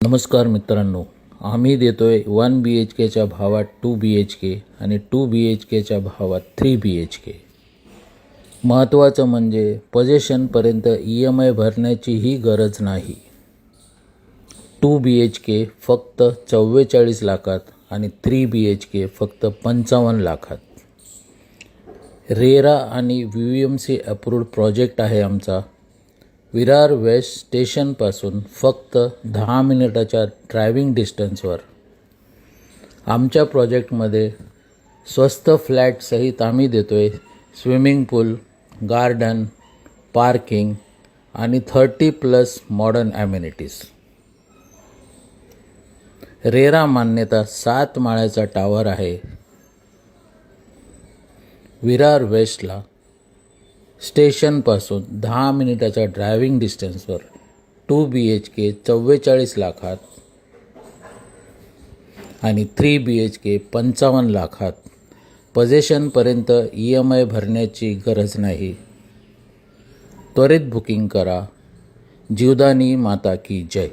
नमस्कार मित्रांनो, आम्ही देतोय 1 BHKच्या भावात 2 BHK आणि 2 BHKच्या भावात 3 BHK. महत्त्वाचं म्हणजे पोझेशनपर्यंत EMI भरण्याचीही गरज नाही. 2 BHK फक्त 44 लाखात आणि 3 BHK फक्त 55 लाखात. रेरा आणि VVMC अप्रूव्ड प्रोजेक्ट आहे आमचा. विरार वेस्ट स्टेशनपासून फक्त 10 मिनिटाच्या ड्रायव्हिंग डिस्टन्सवर. आमच्या प्रोजेक्टमध्ये स्वस्त फ्लॅटसहित आम्ही देतोय स्विमिंग पूल, गार्डन, पार्किंग आणि 30+ मॉडर्न ॲम्युनिटीज. रेरा मान्यता 7 माळ्याचा टावर आहे. विरार वेस्टला स्टेशनपासून 10 मिनिटाच्या ड्रायव्हिंग डिस्टन्सवर 2 BHK 44 लाखात आणि 3 BHK 55 लाखात. पोझेशनपर्यंत EMI भरण्याची गरज नाही. त्वरित बुकिंग करा. जीवदानी माता की जय.